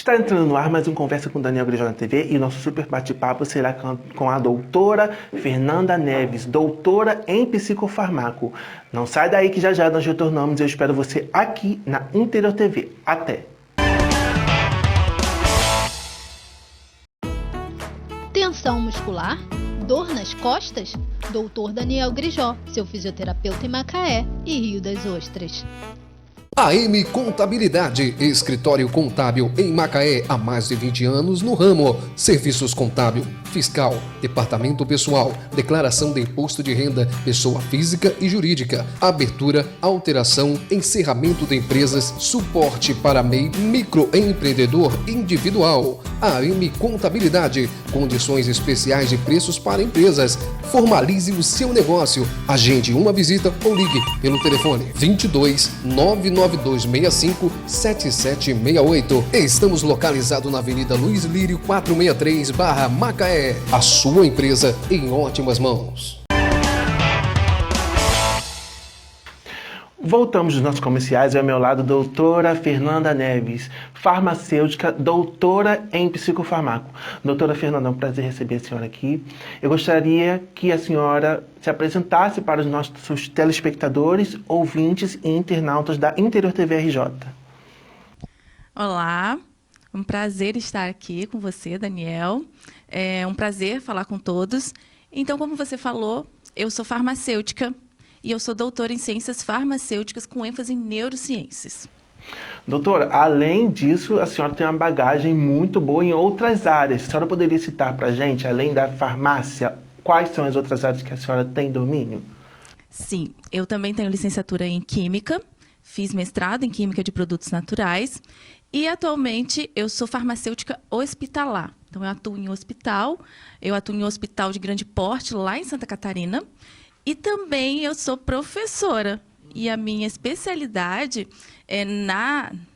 Está entrando no ar mais um Conversa com Daniel Grijó na TV e nosso super bate-papo será com a doutora Fernanda Neves, doutora em psicofarmaco. Não sai daí que já nós retornamos e eu espero você aqui na Interior TV. Até! Tensão muscular? Dor nas costas? Doutor Daniel Grijó, seu fisioterapeuta em Macaé e Rio das Ostras. AM Contabilidade, escritório contábil em Macaé há mais de 20 anos no ramo. Serviços contábil, fiscal, departamento pessoal, declaração de imposto de renda, pessoa física e jurídica, abertura, alteração, encerramento de empresas, suporte para MEI, microempreendedor individual. AM Contabilidade, condições especiais de preços para empresas. Formalize o seu negócio. Agende uma visita ou ligue pelo telefone 22 99265 7768. Estamos localizados na Avenida Luiz Lírio 463, Macaé. A sua empresa em ótimas mãos. Voltamos dos nossos comerciais e ao meu lado, doutora Fernanda Neves, farmacêutica, doutora em psicofarmaco. Doutora Fernanda, é um prazer receber a senhora aqui. Eu gostaria que a senhora se apresentasse para os nossos telespectadores, ouvintes e internautas da Interior TV RJ. Olá, um prazer estar aqui com você, Daniel. É um prazer falar com todos. Então, como você falou, eu sou farmacêutica, e eu sou doutora em ciências farmacêuticas com ênfase em neurociências. Doutora, além disso, a senhora tem uma bagagem muito boa em outras áreas. A senhora poderia citar para a gente, além da farmácia, quais são as outras áreas que a senhora tem domínio? Sim, eu também tenho licenciatura em Química, fiz mestrado em Química de Produtos Naturais e atualmente eu sou farmacêutica hospitalar. Então eu atuo em hospital de grande porte lá em Santa Catarina. E também eu sou professora, e a minha especialidade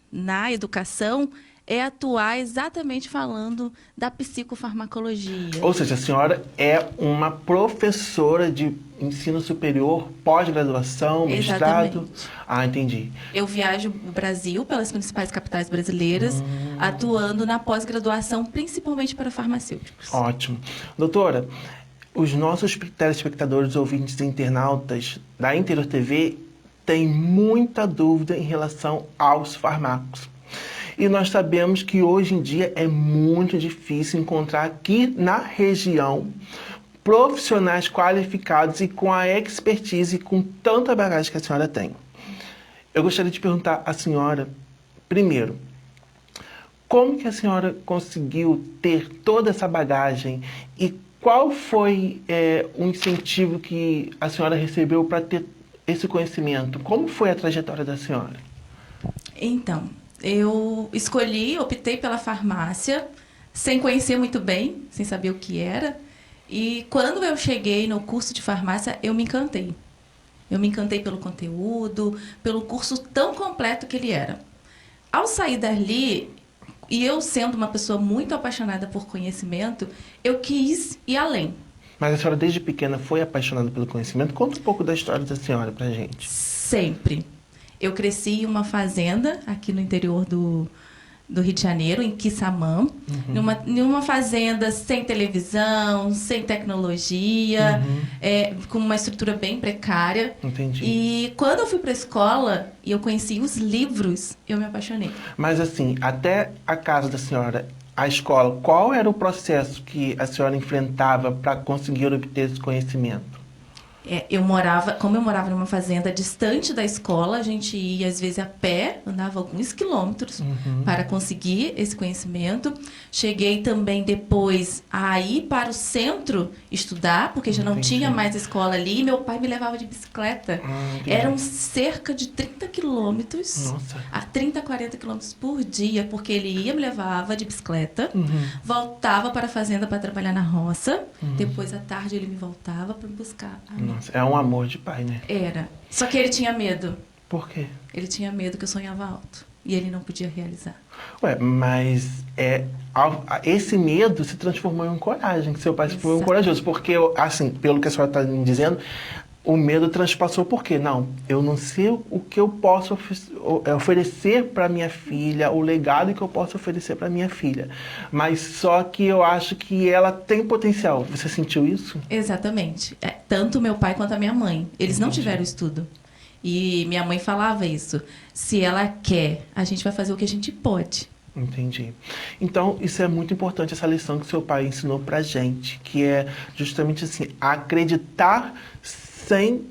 na educação é atuar exatamente falando da psicofarmacologia. Ou seja, a senhora é uma professora de ensino superior, pós-graduação, mestrado? Exatamente. Ah, entendi. Eu viajo o Brasil pelas principais capitais brasileiras, atuando na pós-graduação, principalmente para farmacêuticos. Ótimo. Doutora, os nossos telespectadores, ouvintes e internautas da Interior TV têm muita dúvida em relação aos fármacos. E nós sabemos que hoje em dia é muito difícil encontrar aqui na região profissionais qualificados e com a expertise e com tanta bagagem que a senhora tem. Eu gostaria de perguntar à senhora, primeiro, como que a senhora conseguiu ter toda essa bagagem e qual foi o incentivo que a senhora recebeu para ter esse conhecimento? Como foi a trajetória da senhora? Então, eu optei pela farmácia, sem conhecer muito bem, sem saber o que era. E quando eu cheguei no curso de farmácia, eu me encantei. Eu me encantei pelo conteúdo, pelo curso tão completo que ele era. Ao sair dali, e eu sendo uma pessoa muito apaixonada por conhecimento, eu quis ir além. Mas a senhora desde pequena foi apaixonada pelo conhecimento? Conta um pouco da história da senhora pra gente. Sempre. Eu cresci em uma fazenda aqui no interior do Rio de Janeiro, em Quissamã, numa fazenda sem televisão, sem tecnologia, com uma estrutura bem precária. Entendi. E quando eu fui para a escola e eu conheci os livros, eu me apaixonei. Mas assim, até a casa da senhora, a escola, qual era o processo que a senhora enfrentava para conseguir obter esse conhecimento? Como eu morava numa fazenda distante da escola, a gente ia às vezes a pé, andava alguns quilômetros para conseguir esse conhecimento. Cheguei também depois a ir para o centro estudar, porque já não tinha mais escola ali, e meu pai me levava de bicicleta. Eram cerca de 30 quilômetros, a 30, 40 quilômetros por dia, porque ele ia, me levava de bicicleta, voltava para a fazenda para trabalhar na roça, depois à tarde ele me voltava para me buscar. Nossa, é um amor de pai, né? Era. Só que ele tinha medo. Por quê? Ele tinha medo que eu sonhava alto. E ele não podia realizar. Ué, mas esse medo se transformou em coragem. Seu pai foi um corajoso. Porque, assim, pelo que a senhora está me dizendo, o medo transpassou por quê? Não, eu não sei o que eu posso oferecer para minha filha, o legado que eu posso oferecer para minha filha. Mas só que eu acho que ela tem potencial. Você sentiu isso? Exatamente. Tanto meu pai quanto a minha mãe. Eles não tiveram estudo. E minha mãe falava isso. Se ela quer, a gente vai fazer o que a gente pode. Entendi. Então, isso é muito importante, essa lição que seu pai ensinou pra gente, que é justamente assim, acreditar sem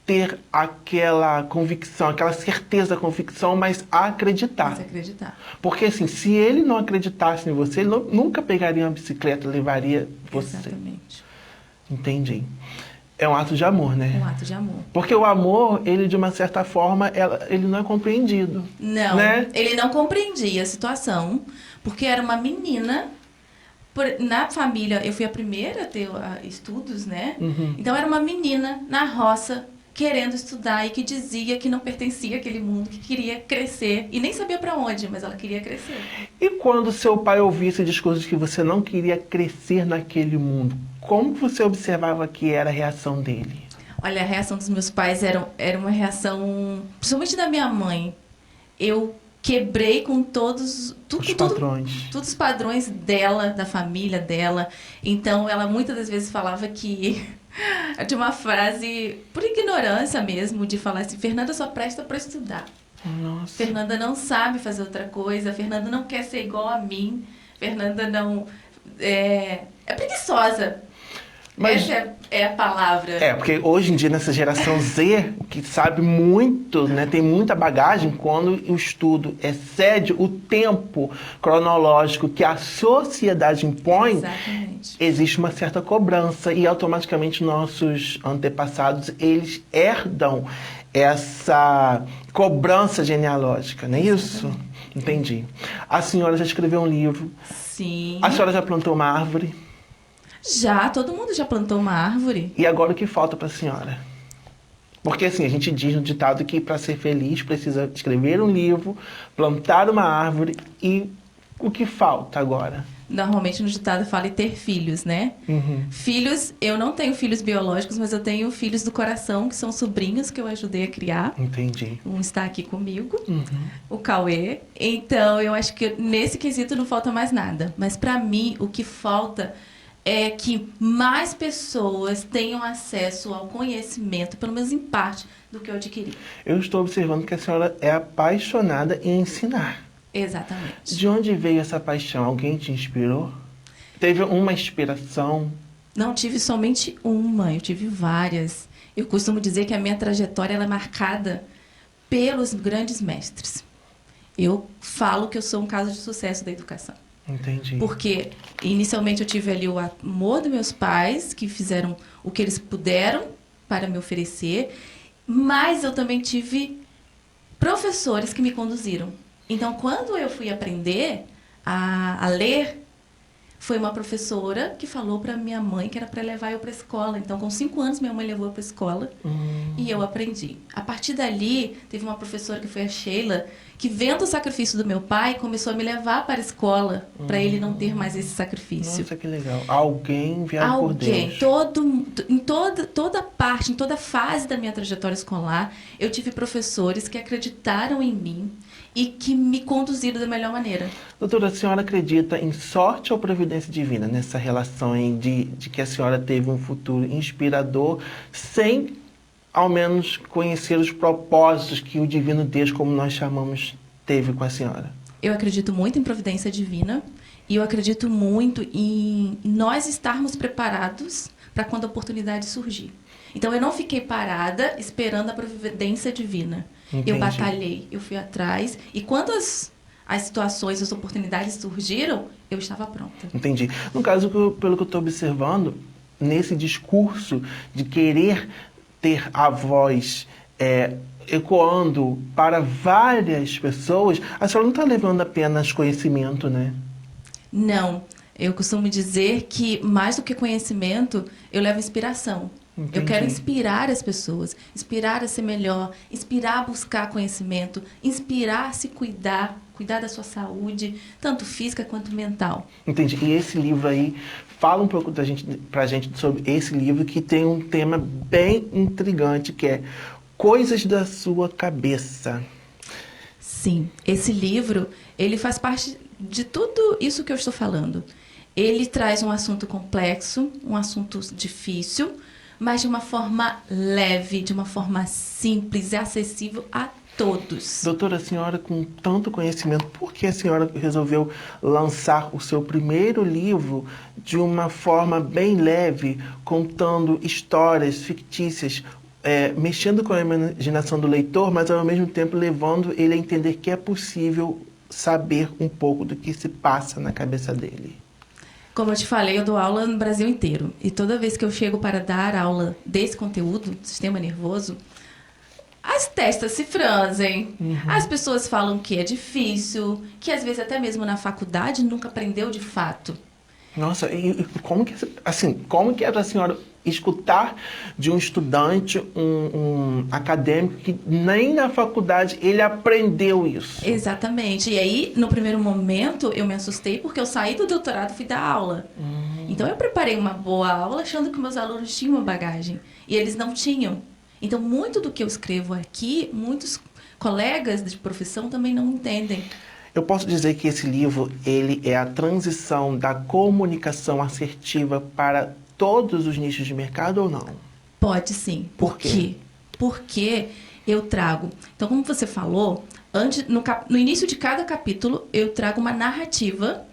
ter aquela convicção, aquela certeza da convicção, mas acreditar. Mas acreditar. Porque assim, se ele não acreditasse em você, ele nunca pegaria uma bicicleta, levaria você. Exatamente. Entendi. É um ato de amor, né? Um ato de amor. Porque o amor, ele de uma certa forma, ele não é compreendido. Não, né? Ele não compreendia a situação, porque era uma menina. Na família, eu fui a primeira a ter estudos, né? Uhum. Então, era uma menina na roça, querendo estudar e que dizia que não pertencia àquele mundo, que queria crescer. E nem sabia para onde, mas ela queria crescer. E quando seu pai ouvia esse discurso de que você não queria crescer naquele mundo, como você observava que era a reação dele? Olha, a reação dos meus pais era uma reação, principalmente da minha mãe. Eu quebrei com todos os padrões dela, da família dela. Então, ela muitas das vezes falava que de uma frase, por ignorância mesmo, de falar assim: Fernanda só presta para estudar. Nossa. Fernanda não sabe fazer outra coisa. Fernanda não quer ser igual a mim. Fernanda não é preguiçosa. Mas, essa é a palavra. Porque hoje em dia, nessa geração Z, que sabe muito, né, tem muita bagagem, quando o estudo excede o tempo cronológico que a sociedade impõe, Exatamente. existe uma certa cobrança e automaticamente nossos antepassados, eles herdam essa cobrança genealógica, não é isso? Entendi. A senhora já escreveu um livro. Sim. A senhora já plantou uma árvore. Já, todo mundo já plantou uma árvore. E agora o que falta para a senhora? Porque assim, a gente diz no ditado que para ser feliz precisa escrever um livro, plantar uma árvore e o que falta agora? Normalmente no ditado fala em ter filhos, né? Uhum. Filhos, eu não tenho filhos biológicos, mas eu tenho filhos do coração, que são sobrinhos que eu ajudei a criar. Entendi. Um está aqui comigo, Uhum. o Cauê. Então, eu acho que nesse quesito não falta mais nada. Mas para mim, o que falta é que mais pessoas tenham acesso ao conhecimento, pelo menos em parte, do que eu adquiri. Eu estou observando que a senhora é apaixonada em ensinar. Exatamente. De onde veio essa paixão? Alguém te inspirou? Teve uma inspiração? Não tive somente uma, eu tive várias. Eu costumo dizer que a minha trajetória ela é marcada pelos grandes mestres. Eu falo que eu sou um caso de sucesso da educação. Entendi. Porque inicialmente eu tive ali o amor dos meus pais, que fizeram o que eles puderam para me oferecer, mas eu também tive professores que me conduziram. Então, quando eu fui aprender a ler, foi uma professora que falou para minha mãe que era para levar eu para a escola. Então, com 5 anos, minha mãe levou eu para a escola e eu aprendi. A partir dali, teve uma professora que foi a Sheila, que vendo o sacrifício do meu pai, começou a me levar para a escola, para ele não ter mais esse sacrifício. Nossa, que legal. Alguém enviado por Deus. Em toda parte, em toda fase da minha trajetória escolar, eu tive professores que acreditaram em mim e que me conduziram da melhor maneira. Doutora, a senhora acredita em sorte ou providência divina nessa relação de que a senhora teve um futuro inspirador sem, ao menos, conhecer os propósitos que o Divino Deus, como nós chamamos, teve com a senhora? Eu acredito muito em providência divina e eu acredito muito em nós estarmos preparados para quando a oportunidade surgir. Então, eu não fiquei parada esperando a providência divina. Entendi. Eu batalhei, eu fui atrás. E quando as situações, as oportunidades surgiram, eu estava pronta. Entendi. No caso, pelo que eu estou observando, nesse discurso de querer ter a voz ecoando para várias pessoas, a senhora não está levando apenas conhecimento, né? Não. Eu costumo dizer que, mais do que conhecimento, eu levo inspiração. Entendi. Eu quero inspirar as pessoas, inspirar a ser melhor, inspirar a buscar conhecimento, inspirar a se cuidar da sua saúde, tanto física quanto mental. Entendi. E esse livro aí fala um pouco pra gente sobre esse livro, que tem um tema bem intrigante, que é Coisas da Sua Cabeça. Sim, esse livro, ele faz parte de tudo isso que eu estou falando. Ele traz um assunto complexo, um assunto difícil, mas de uma forma leve, de uma forma simples e acessível a todos. Doutora, a senhora com tanto conhecimento, por que a senhora resolveu lançar o seu primeiro livro de uma forma bem leve, contando histórias fictícias, mexendo com a imaginação do leitor, mas ao mesmo tempo levando ele a entender que é possível saber um pouco do que se passa na cabeça dele? Como eu te falei, eu dou aula no Brasil inteiro. E toda vez que eu chego para dar aula desse conteúdo, sistema nervoso, as testas se franzem. As pessoas falam que é difícil, que às vezes até mesmo na faculdade nunca aprendeu de fato. Nossa, e como que é para a senhora escutar de um estudante, um acadêmico, que nem na faculdade ele aprendeu isso? Exatamente. E aí, no primeiro momento, eu me assustei porque eu saí do doutorado e fui dar aula. Então, eu preparei uma boa aula achando que meus alunos tinham uma bagagem. E eles não tinham. Então, muito do que eu escrevo aqui, muitos colegas de profissão também não entendem. Eu posso dizer que esse livro, ele é a transição da comunicação assertiva para todos os nichos de mercado ou não? Pode sim. Por quê? Porque eu trago... Então, como você falou, no início de cada capítulo, eu trago uma narrativa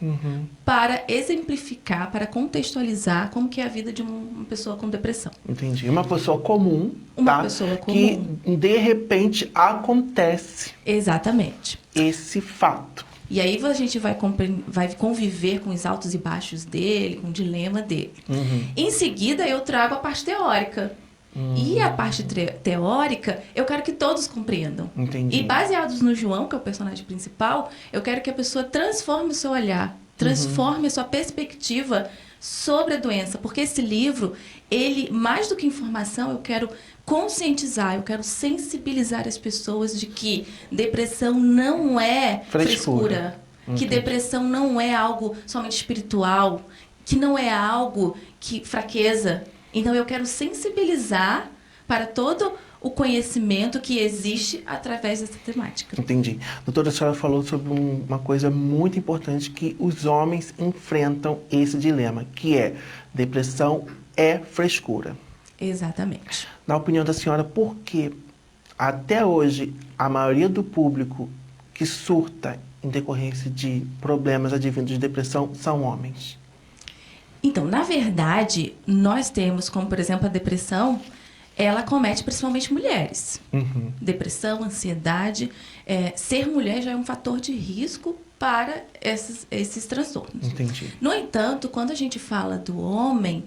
para exemplificar, para contextualizar como que é a vida de uma pessoa com depressão. Entendi. Uma pessoa comum, pessoa comum. Que, de repente, acontece. Exatamente. Esse fato. E aí a gente vai conviver com os altos e baixos dele, com o dilema dele. Em seguida, eu trago a parte teórica. E a parte teórica, eu quero que todos compreendam. Entendi. E baseados no João, que é o personagem principal, eu quero que a pessoa transforme o seu olhar, transforme a sua perspectiva sobre a doença. Porque esse livro, ele, mais do que informação, eu quero conscientizar, eu quero sensibilizar as pessoas de que depressão não é frescura. Que depressão não é algo somente espiritual, que não é algo que fraqueza. Então, eu quero sensibilizar para todo o conhecimento que existe através dessa temática. Entendi. Doutora, a senhora falou sobre uma coisa muito importante, que os homens enfrentam esse dilema, que é depressão é frescura. Exatamente. Na opinião da senhora, por que até hoje a maioria do público que surta em decorrência de problemas advindos de depressão são homens? Então, na verdade, nós temos, como por exemplo a depressão, ela acomete principalmente mulheres. Depressão, ansiedade, ser mulher já é um fator de risco para esses transtornos. Entendi. No entanto, quando a gente fala do homem,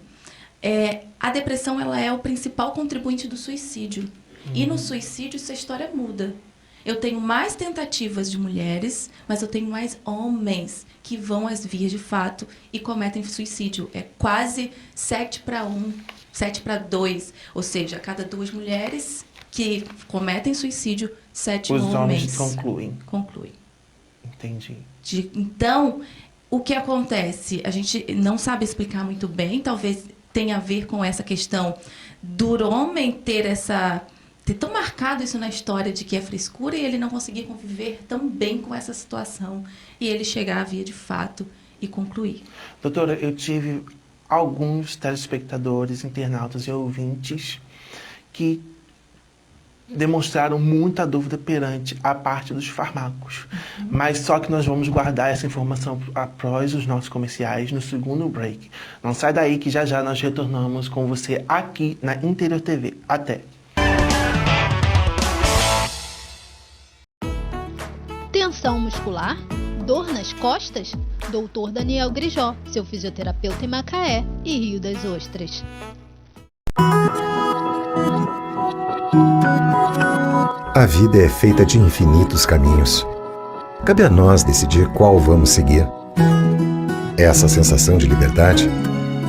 a depressão ela é o principal contribuinte do suicídio. E no suicídio, essa história muda. Eu tenho mais tentativas de mulheres, mas eu tenho mais homens que vão às vias de fato e cometem suicídio. É quase 7-1, 7-2. Ou seja, a cada 2 mulheres que cometem suicídio, 7 homens. Os homens concluem. Entendi. Então, o que acontece? A gente não sabe explicar muito bem, talvez tenha a ver com essa questão do homem ter tão marcado isso na história de que é frescura e ele não conseguir conviver tão bem com essa situação e ele chegar à via de fato e concluir. Doutora, eu tive alguns telespectadores, internautas e ouvintes que demonstraram muita dúvida perante a parte dos fármacos. Mas só que nós vamos guardar essa informação após os nossos comerciais no segundo break. Não sai daí que já já nós retornamos com você aqui na Interior TV. Até! Tensão muscular? Dor nas costas? Dr. Daniel Grijó, seu fisioterapeuta em Macaé e Rio das Ostras. A vida é feita de infinitos caminhos. Cabe a nós decidir qual vamos seguir. Essa sensação de liberdade,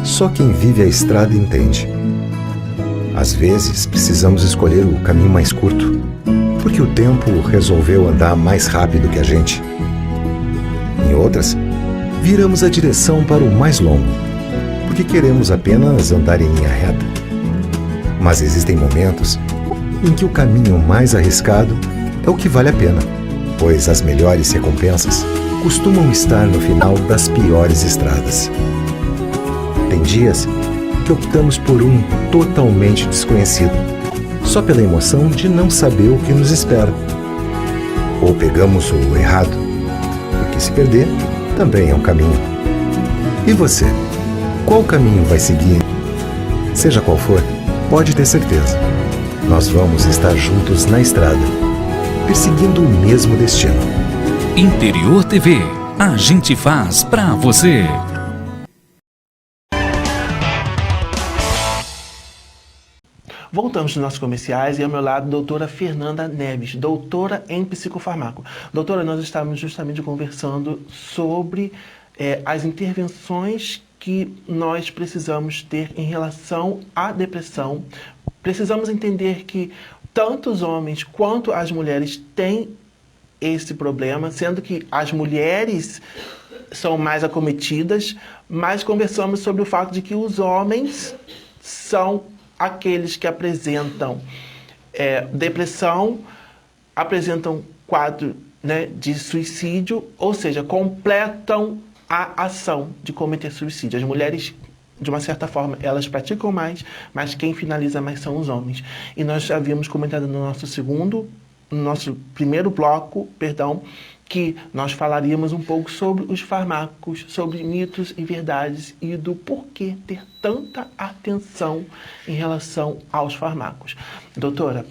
só quem vive a estrada entende. Às vezes, precisamos escolher o caminho mais curto, porque o tempo resolveu andar mais rápido que a gente. Em outras, viramos a direção para o mais longo, porque queremos apenas andar em linha reta. Mas existem momentos em que o caminho mais arriscado é o que vale a pena, pois as melhores recompensas costumam estar no final das piores estradas. Tem dias que optamos por um totalmente desconhecido, só pela emoção de não saber o que nos espera. Ou pegamos o errado, porque se perder também é um caminho. E você? Qual caminho vai seguir? Seja qual for, pode ter certeza. Nós vamos estar juntos na estrada, perseguindo o mesmo destino. Interior TV, a gente faz pra você. Voltamos nos nossos comerciais e ao meu lado, doutora Fernanda Neves, doutora em psicofarmaco. Doutora, nós estávamos justamente conversando sobre as intervenções que nós precisamos ter em relação à depressão. Precisamos entender que tanto os homens quanto as mulheres têm esse problema, sendo que as mulheres são mais acometidas, mas conversamos sobre o fato de que os homens são aqueles que apresentam depressão, apresentam quadro, né, de suicídio, ou seja, completam a ação de cometer suicídio. As mulheres, de uma certa forma, elas praticam mais, mas quem finaliza mais são os homens. E nós já havíamos comentado no nosso primeiro bloco, que nós falaríamos um pouco sobre os farmacos, sobre mitos e verdades e do porquê ter tanta atenção em relação aos farmacos. Doutora,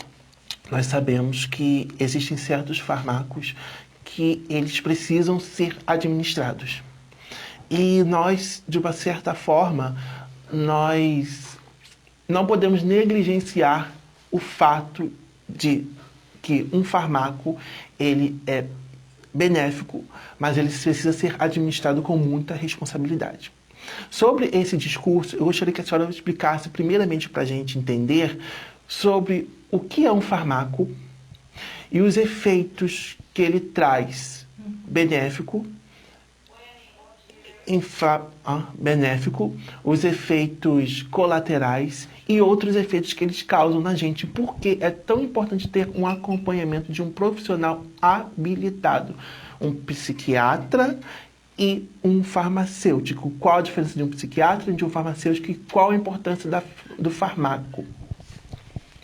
nós sabemos que existem certos farmacos que eles precisam ser administrados. E nós, de uma certa forma, nós não podemos negligenciar o fato de que um farmaco, ele é benéfico, mas ele precisa ser administrado com muita responsabilidade. Sobre esse discurso, eu gostaria que a senhora explicasse primeiramente para a gente entender sobre o que é um farmaco e os efeitos que ele traz benéfico, os efeitos colaterais e outros efeitos que eles causam na gente. Por que é tão importante ter um acompanhamento de um profissional habilitado, um psiquiatra e um farmacêutico? Qual a diferença de um psiquiatra e de um farmacêutico e qual a importância do farmaco?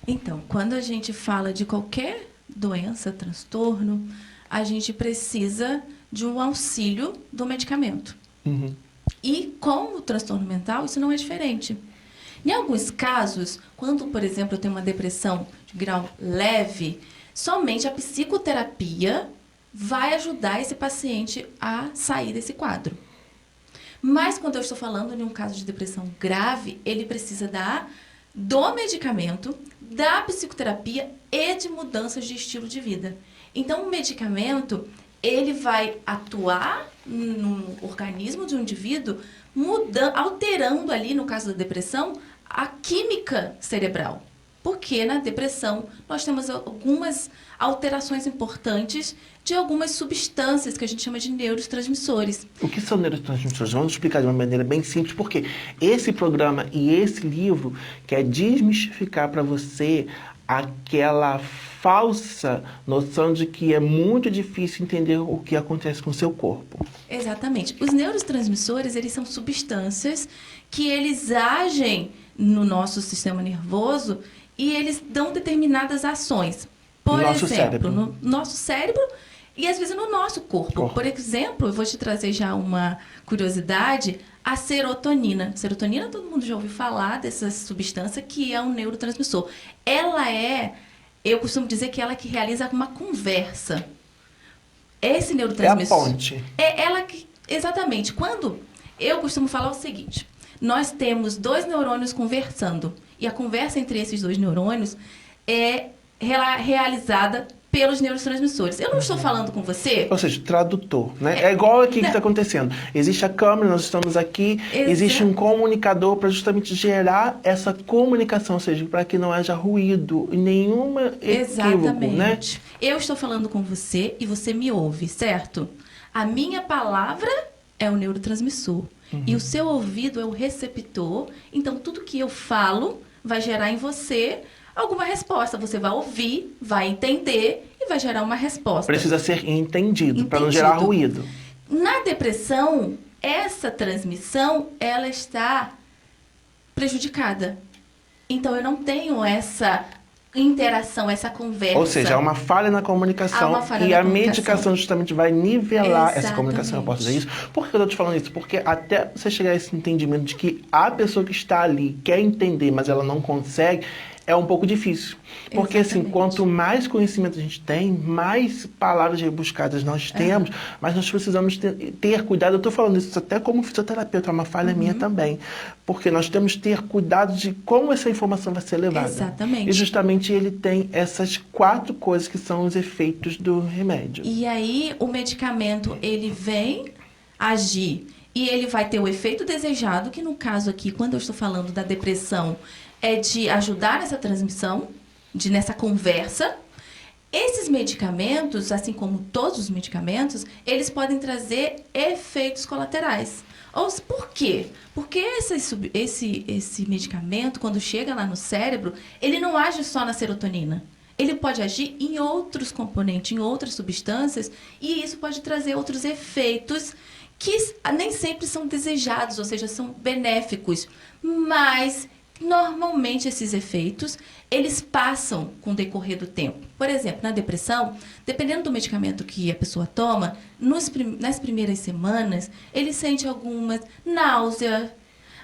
Então, quando a gente fala de qualquer doença, transtorno, a gente precisa de um auxílio do medicamento. Uhum. E com o transtorno mental, isso não é diferente. Em alguns casos, quando, por exemplo, eu tenho uma depressão de grau leve, somente a psicoterapia vai ajudar esse paciente a sair desse quadro. Mas quando eu estou falando de um caso de depressão grave, ele precisa do medicamento, da psicoterapia e de mudanças de estilo de vida. Então, o medicamento, ele vai atuar no organismo de um indivíduo, alterando ali, no caso da depressão, a química cerebral. Porque na depressão nós temos algumas alterações importantes de algumas substâncias que a gente chama de neurotransmissores. O que são neurotransmissores? Vamos explicar de uma maneira bem simples, porque esse programa e esse livro quer desmistificar para você aquela falsa noção de que é muito difícil entender o que acontece com o seu corpo. Exatamente. Os neurotransmissores, eles são substâncias que eles agem no nosso sistema nervoso e eles dão determinadas ações. Por exemplo, no nosso cérebro e às vezes no nosso corpo. Por exemplo, eu vou te trazer já uma curiosidade, a serotonina. Serotonina, todo mundo já ouviu falar dessa substância que é um neurotransmissor. Eu costumo dizer que ela que realiza uma conversa. Esse neurotransmissor... É a ponte. É ela que... Exatamente. Quando eu costumo falar o seguinte, nós temos 2 neurônios conversando e a conversa entre esses 2 neurônios é realizada pelos neurotransmissores. Eu não estou falando com você... Ou seja, tradutor, né? É igual aqui que está acontecendo. Existe a câmera, nós estamos aqui, existe um comunicador para justamente gerar essa comunicação, ou seja, para que não haja ruído e nenhuma equívoco, né? Eu estou falando com você e você me ouve, certo? A minha palavra é o neurotransmissor. E o seu ouvido é o receptor. Então, tudo que eu falo vai gerar em você alguma resposta. Você vai ouvir, vai entender e vai gerar uma resposta. Precisa ser entendido, para não gerar ruído. Na depressão, essa transmissão, ela está prejudicada. Então, eu não tenho essa interação, essa conversa. Ou seja, há uma falha na comunicação e a medicação justamente vai nivelar essa comunicação. Eu posso dizer isso? Por que eu estou te falando isso? Porque até você chegar a esse entendimento de que a pessoa que está ali quer entender, mas ela não consegue, é um pouco difícil. Porque, assim, quanto mais conhecimento a gente tem, mais palavras rebuscadas nós temos, mas nós precisamos ter cuidado. Eu estou falando isso até como fisioterapeuta, é uma falha minha também. Porque nós temos que ter cuidado de como essa informação vai ser levada. Exatamente. E justamente ele tem essas 4 coisas que são os efeitos do remédio. E aí, o medicamento, ele vem agir e ele vai ter o efeito desejado, que no caso aqui, quando eu estou falando da depressão, é de ajudar nessa transmissão, nessa conversa. Esses medicamentos, assim como todos os medicamentos, eles podem trazer efeitos colaterais. Por quê? Porque esse medicamento, quando chega lá no cérebro, ele não age só na serotonina. Ele pode agir em outros componentes, em outras substâncias, e isso pode trazer outros efeitos que nem sempre são desejados, ou seja, são benéficos, mas normalmente esses efeitos, eles passam com o decorrer do tempo. Por exemplo, na depressão, dependendo do medicamento que a pessoa toma, nas primeiras semanas, ele sente alguma náusea,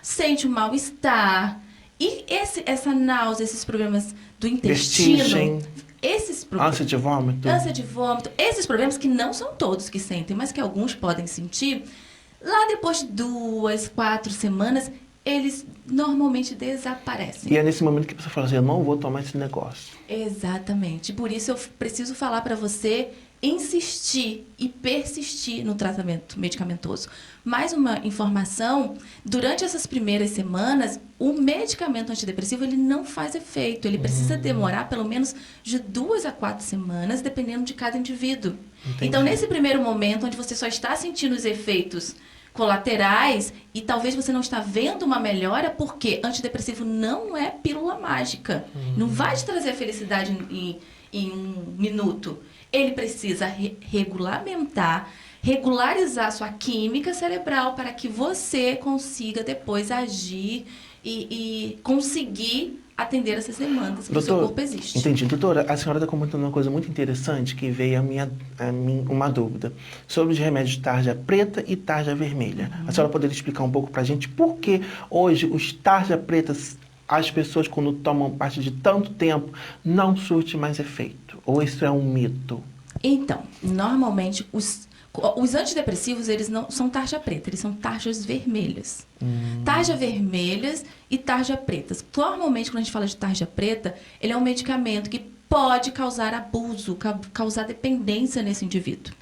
sente um mal-estar. E essa náusea, esses problemas do intestino... Vestigem. Ânsia de vômito. Ânsia de vômito. Esses problemas que não são todos que sentem, mas que alguns podem sentir, lá depois de 2, 4 semanas... eles normalmente desaparecem. E é nesse momento que a pessoa fala assim, eu não vou tomar esse negócio. Exatamente. Por isso eu preciso falar para você insistir e persistir no tratamento medicamentoso. Mais uma informação, durante essas primeiras semanas, o medicamento antidepressivo ele não faz efeito. Ele precisa demorar pelo menos de 2 a 4 semanas, dependendo de cada indivíduo. Entendi. Então, nesse primeiro momento, onde você só está sentindo os efeitos colaterais e talvez você não está vendo uma melhora, porque antidepressivo não é pílula mágica. Não vai te trazer a felicidade em 1 minuto. Ele precisa regularizar sua química cerebral para que você consiga depois agir e conseguir atender essas demandas que o seu corpo existe. Entendi. Doutora, a senhora está comentando uma coisa muito interessante que veio a mim uma dúvida sobre os remédios de tarja preta e tarja vermelha. A senhora poderia explicar um pouco para a gente por que hoje os tarja pretas, as pessoas quando tomam parte de tanto tempo, não surte mais efeito? Ou isso é um mito? Então, normalmente os antidepressivos, eles não são tarja preta, eles são tarjas vermelhas. Tarja vermelhas e tarja pretas. Normalmente, quando a gente fala de tarja preta, ele é um medicamento que pode causar abuso, causar dependência nesse indivíduo.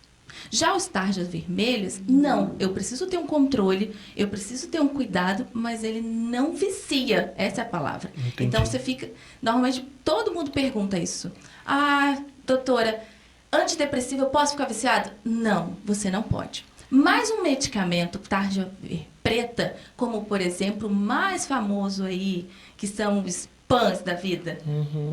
Já os tarjas vermelhas, não. Eu preciso ter um controle, eu preciso ter um cuidado, mas ele não vicia. Essa é a palavra. Entendi. Então, você fica... Normalmente, todo mundo pergunta isso. Ah, doutora, antidepressivo, eu posso ficar viciado? Não, você não pode. Mas um medicamento tarja preta, como, por exemplo, o mais famoso aí, que são os PANs da vida,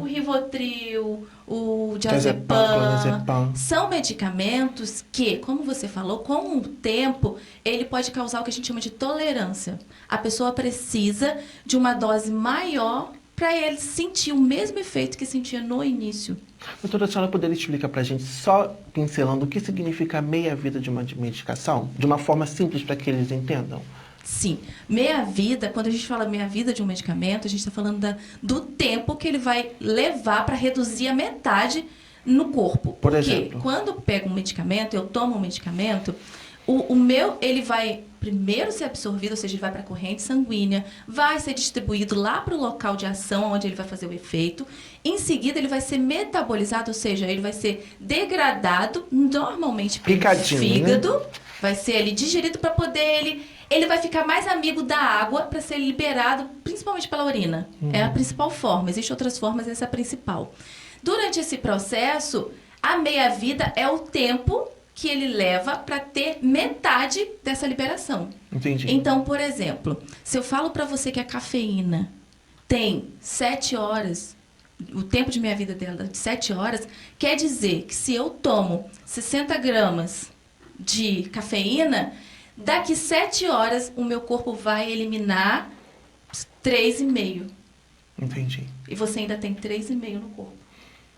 o Rivotril, o Diazepam, são medicamentos que, como você falou, com o tempo, ele pode causar o que a gente chama de tolerância. A pessoa precisa de uma dose maior para ele sentir o mesmo efeito que sentia no início. Doutora, a senhora poderia explicar para a gente, só pincelando, o que significa meia-vida de uma medicação? De uma forma simples para que eles entendam. Sim. Meia-vida, quando a gente fala meia-vida de um medicamento, a gente está falando do tempo que ele vai levar para reduzir a metade no corpo. Por exemplo? Porque quando eu pego um medicamento, eu tomo um medicamento, ele vai primeiro ser absorvido, ou seja, ele vai para a corrente sanguínea, vai ser distribuído lá para o local de ação, onde ele vai fazer o efeito. Em seguida, ele vai ser metabolizado, ou seja, ele vai ser degradado, normalmente pelo fígado, né? Vai ser ali digerido para poder ele vai ficar mais amigo da água para ser liberado, principalmente pela urina. É a principal forma. Existem outras formas, essa é a principal. Durante esse processo, a meia-vida é o tempo que ele leva para ter metade dessa liberação. Entendi. Então, por exemplo, se eu falo para você que a cafeína tem 7 horas, o tempo de minha vida dela de 7 horas, quer dizer que se eu tomo 60 gramas de cafeína, daqui 7 horas o meu corpo vai eliminar 3,5. Entendi. E você ainda tem 3,5 no corpo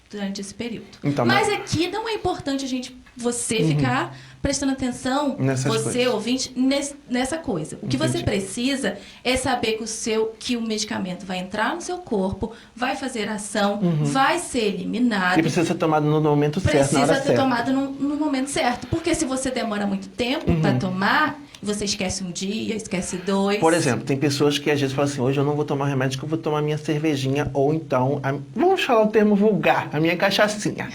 durante esse período. Então, mas aqui não é importante você ficar prestando atenção, Nessas você, coisas. ouvinte, nessa coisa. O que você Entendi. precisa é saber que o medicamento vai entrar no seu corpo, vai fazer ação, vai ser eliminado. E precisa ser tomado no momento certo, na hora Precisa ser certa. tomado no momento certo. Porque se você demora muito tempo para tomar, você esquece um dia, esquece 2. Por exemplo, tem pessoas que às vezes falam assim, hoje eu não vou tomar remédio, que eu vou tomar minha cervejinha, ou então, vamos falar o termo vulgar, a minha cachaçinha.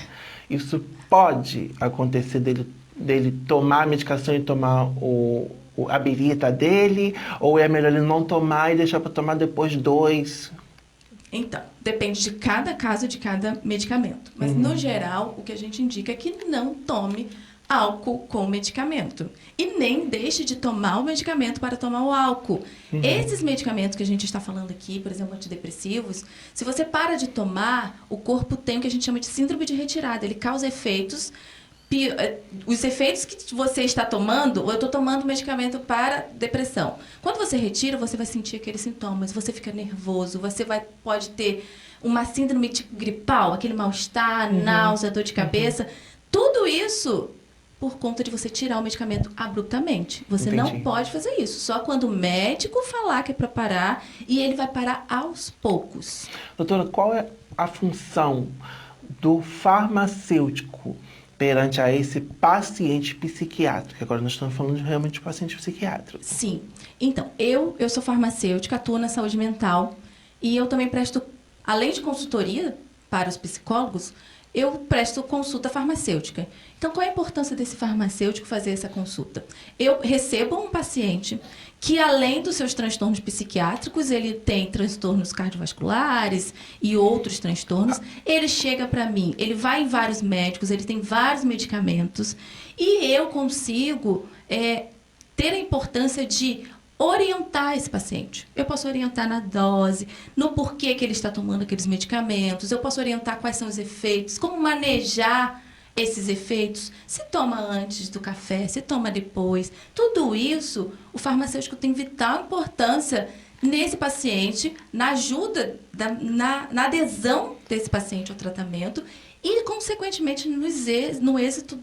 Isso pode acontecer dele tomar a medicação e tomar a birita dele, ou é melhor ele não tomar e deixar para tomar depois 2? Então, depende de cada caso, de cada medicamento. Mas, no geral, o que a gente indica é que não tome álcool com medicamento. E nem deixe de tomar o medicamento para tomar o álcool. Esses medicamentos que a gente está falando aqui, por exemplo, antidepressivos, se você para de tomar, o corpo tem o que a gente chama de síndrome de retirada. Ele causa efeitos. Os efeitos que você está tomando, ou eu estou tomando medicamento para depressão. Quando você retira, você vai sentir aqueles sintomas, você fica nervoso, pode ter uma síndrome tipo gripal, aquele mal-estar, náusea, dor de cabeça. Tudo isso por conta de você tirar o medicamento abruptamente. Você Entendi. não pode fazer isso. Só quando o médico falar que é para parar, e ele vai parar aos poucos. Doutora, qual é a função do farmacêutico perante a esse paciente psiquiátrico? Agora nós estamos falando realmente de paciente psiquiátrico. Sim. Então, eu sou farmacêutica, atuo na saúde mental e eu também presto, além de consultoria para os psicólogos, eu presto consulta farmacêutica. Então, qual é a importância desse farmacêutico fazer essa consulta? Eu recebo um paciente que, além dos seus transtornos psiquiátricos, ele tem transtornos cardiovasculares e outros transtornos. Ele chega para mim, ele vai em vários médicos, ele tem vários medicamentos e eu consigo ter a importância de orientar esse paciente. Eu posso orientar na dose, no porquê que ele está tomando aqueles medicamentos, eu posso orientar quais são os efeitos, como manejar esses efeitos, se toma antes do café, se toma depois. Tudo isso, o farmacêutico tem vital importância nesse paciente, na ajuda, na adesão desse paciente ao tratamento e, consequentemente, no êxito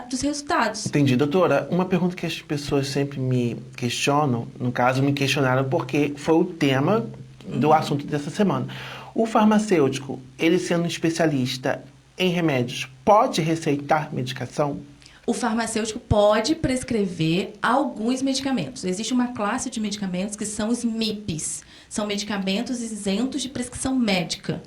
dos resultados. Entendi, doutora. Uma pergunta que as pessoas sempre me questionam, no caso me questionaram porque foi o tema do assunto dessa semana. O farmacêutico, ele sendo um especialista em remédios, pode receitar medicação? O farmacêutico pode prescrever alguns medicamentos. Existe uma classe de medicamentos que são os MIPs. São medicamentos isentos de prescrição médica.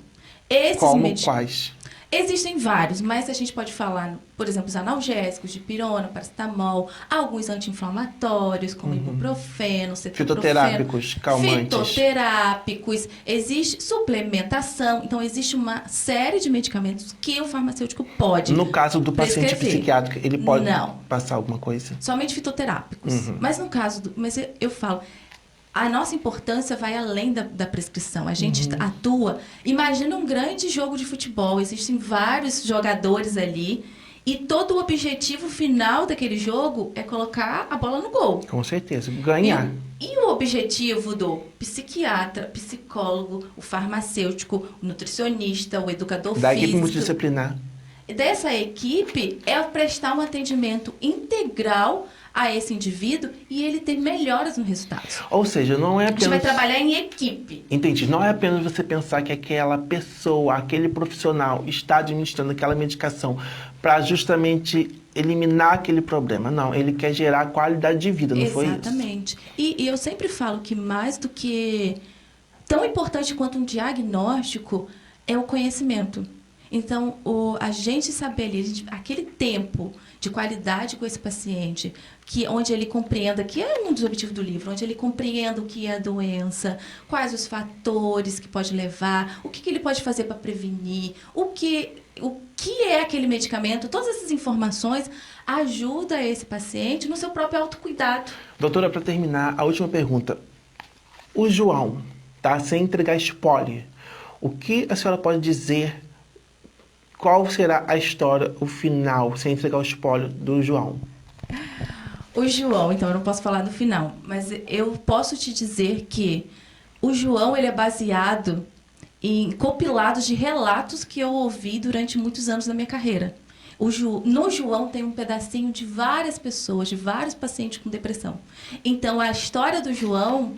Quais? Existem vários, mas a gente pode falar, por exemplo, os analgésicos, dipirona, paracetamol, alguns anti-inflamatórios, como ibuprofeno, cetoprofeno. Fitoterápicos, calmantes. Fitoterápicos, existe suplementação. Então, existe uma série de medicamentos que o farmacêutico pode No caso do paciente prescrever. psiquiátrico, ele pode Não. passar alguma coisa? Somente fitoterápicos. Mas no caso mas eu falo, a nossa importância vai além da prescrição. A gente atua. Imagina um grande jogo de futebol. Existem vários jogadores ali. E todo o objetivo final daquele jogo é colocar a bola no gol. Com certeza, ganhar. E o objetivo do psiquiatra, psicólogo, o farmacêutico, o nutricionista, o educador Da físico... equipe multidisciplinar. Dessa equipe é prestar um atendimento integral a esse indivíduo e ele ter melhoras no resultado. Ou seja, não é A gente vai apenas... trabalhar em equipe. Entendi. Não é apenas você pensar que aquela pessoa, aquele profissional está administrando aquela medicação para justamente eliminar aquele problema. Não, ele quer gerar qualidade de vida, não foi isso? Exatamente. E eu sempre falo que mais do que... Tão importante quanto um diagnóstico é o conhecimento. Então, a gente saber ali, aquele tempo de qualidade com esse paciente, onde ele compreenda, que é um dos objetivos do livro, onde ele compreenda o que é a doença, quais os fatores que pode levar, o que ele pode fazer para prevenir, o que que é aquele medicamento, todas essas informações ajudam esse paciente no seu próprio autocuidado. Doutora, para terminar, a última pergunta. O João, tá? Sem entregar spoiler, o que a senhora pode dizer? Qual será a história, o final, sem entregar o spoiler do João? O João, então eu não posso falar do final, mas eu posso te dizer que o João ele é baseado em compilados de relatos que eu ouvi durante muitos anos da minha carreira. No João tem um pedacinho de várias pessoas, de vários pacientes com depressão. Então a história do João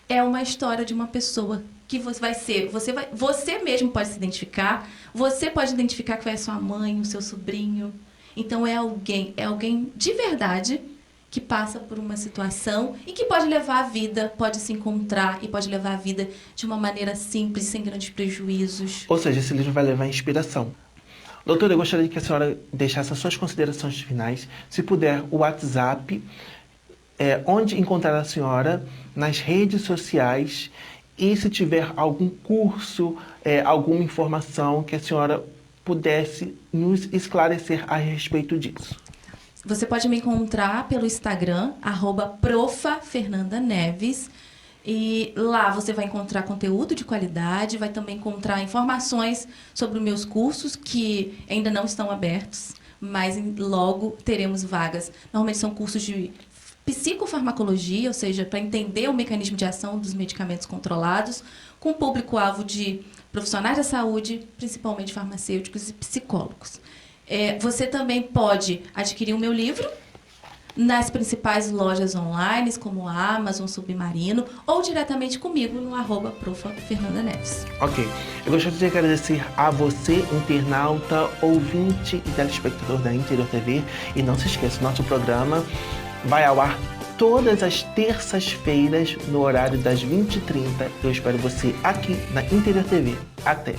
é uma história de uma pessoa que você mesmo pode se identificar, você pode identificar que vai a sua mãe, o seu sobrinho. Então é alguém de verdade que passa por uma situação e que pode levar a vida, pode se encontrar e pode levar a vida de uma maneira simples, sem grandes prejuízos. Ou seja, esse livro vai levar inspiração. Doutora, eu gostaria que a senhora deixasse as suas considerações finais. Se puder, o WhatsApp, onde encontrar a senhora, nas redes sociais, e se tiver algum curso, alguma informação que a senhora pudesse nos esclarecer a respeito disso. Você pode me encontrar pelo Instagram, @profafernandaneves. E lá você vai encontrar conteúdo de qualidade, vai também encontrar informações sobre os meus cursos, que ainda não estão abertos, mas logo teremos vagas. Normalmente são cursos de psicofarmacologia, ou seja, para entender o mecanismo de ação dos medicamentos controlados, com público-alvo de profissionais da saúde, principalmente farmacêuticos e psicólogos. Você também pode adquirir o meu livro nas principais lojas online, como a Amazon, Submarino, ou diretamente comigo no @profafernandaneves. Ok. Eu gostaria de agradecer a você, internauta, ouvinte e telespectador da Interior TV. E não se esqueça, nosso programa vai ao ar todas as terças-feiras, no horário das 20h30. Eu espero você aqui na Interior TV. Até!